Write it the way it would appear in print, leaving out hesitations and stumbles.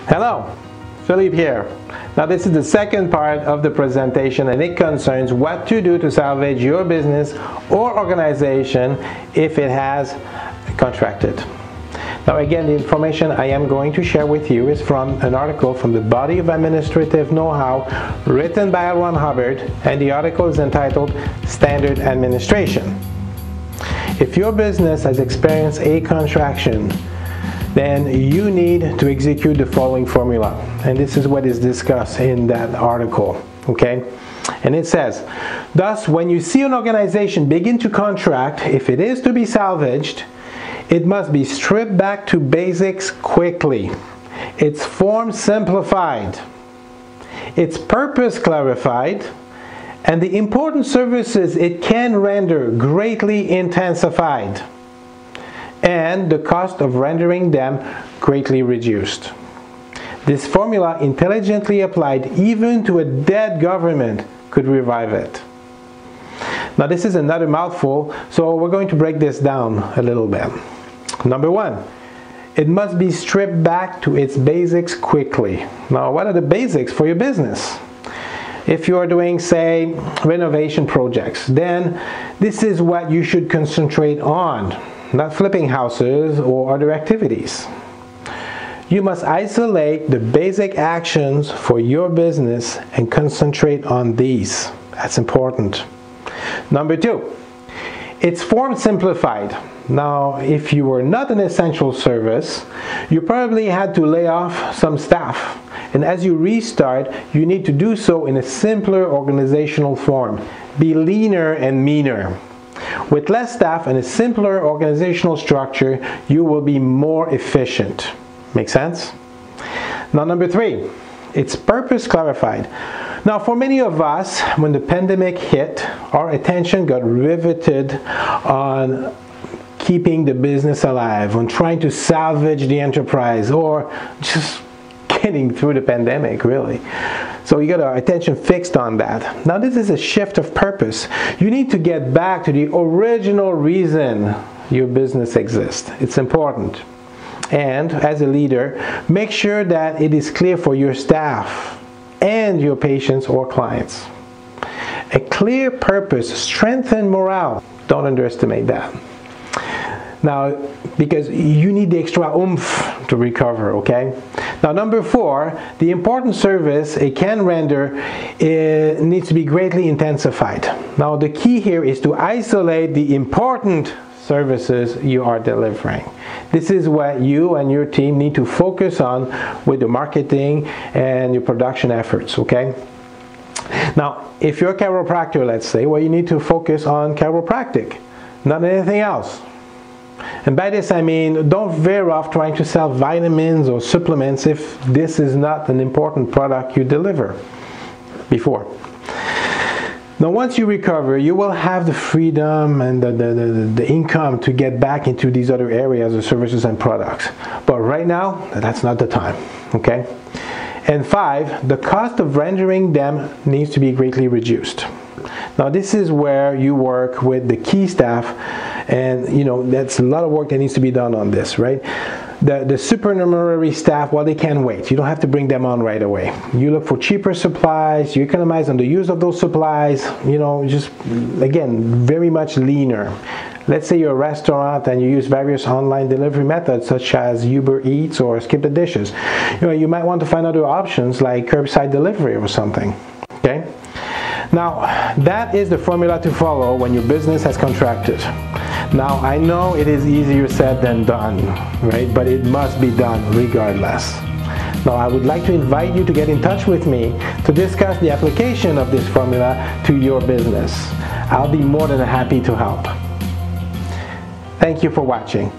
Hello, Philippe here. Now this is the second part of the presentation, and it concerns what to do to salvage your business or organization if it has contracted. Now again, the information I am going to share with you is from an article from the Body of Administrative Know-How written by L. Ron Hubbard, and the article is entitled Standard Administration. If your business has experienced a contraction, then you need to execute the following formula, and this is what is discussed in that article, okay? And it says, thus, when you see an organization begin to contract, if it is to be salvaged, it must be stripped back to basics quickly. Its form simplified, its purpose clarified, and the important services it can render greatly intensified, and the cost of rendering them greatly reduced. This formula, intelligently applied even to a dead government, could revive it. Now this is another mouthful, so we're going to break this down a little bit. Number one, it must be stripped back to its basics quickly. Now what are the basics for your business? If you are doing, say, renovation projects, then this is what you should concentrate on, not flipping houses or other activities. You must isolate the basic actions for your business and concentrate on these. That's important. Number two, it's form simplified. Now, if you were not an essential service, you probably had to lay off some staff. And as you restart, you need to do so in a simpler organizational form. Be leaner and meaner. With less staff and a simpler organizational structure, you will be more efficient. Make sense? Now, number three, it's purpose clarified. Now, for many of us, when the pandemic hit, our attention got riveted on keeping the business alive, on trying to salvage the enterprise, or just getting through the pandemic, really. So you got our attention fixed on that. Now this is a shift of purpose. You need to get back to the original reason your business exists. It's important. And as a leader, make sure that it is clear for your staff and your patients or clients. A clear purpose strengthens morale. Don't underestimate that. Now, because you need the extra oomph to recover, okay? Now, number four, the important service it can render needs to be greatly intensified. Now, the key here is to isolate the important services you are delivering. This is what you and your team need to focus on with the marketing and your production efforts, okay? Now, if you're a chiropractor, let's say, well, you need to focus on chiropractic, not anything else. And by this I mean, don't veer off trying to sell vitamins or supplements if this is not an important product you deliver before. Now once you recover, you will have the freedom and the income to get back into these other areas of services and products. But right now, that's not the time, okay? And five, the cost of rendering them needs to be greatly reduced. Now this is where you work with the key staff, and you know that's a lot of work that needs to be done on this, right? The supernumerary staff, well, they can wait. You don't have to bring them on right away. You look for cheaper supplies, you economize on the use of those supplies, you know, just again, very much leaner. Let's say you're a restaurant and you use various online delivery methods such as Uber Eats or Skip the Dishes. You know, you might want to find other options like curbside delivery or something, okay? Now, that is the formula to follow when your business has contracted. Now, I know it is easier said than done, right? But it must be done regardless. Now, I would like to invite you to get in touch with me to discuss the application of this formula to your business. I'll be more than happy to help. Thank you for watching.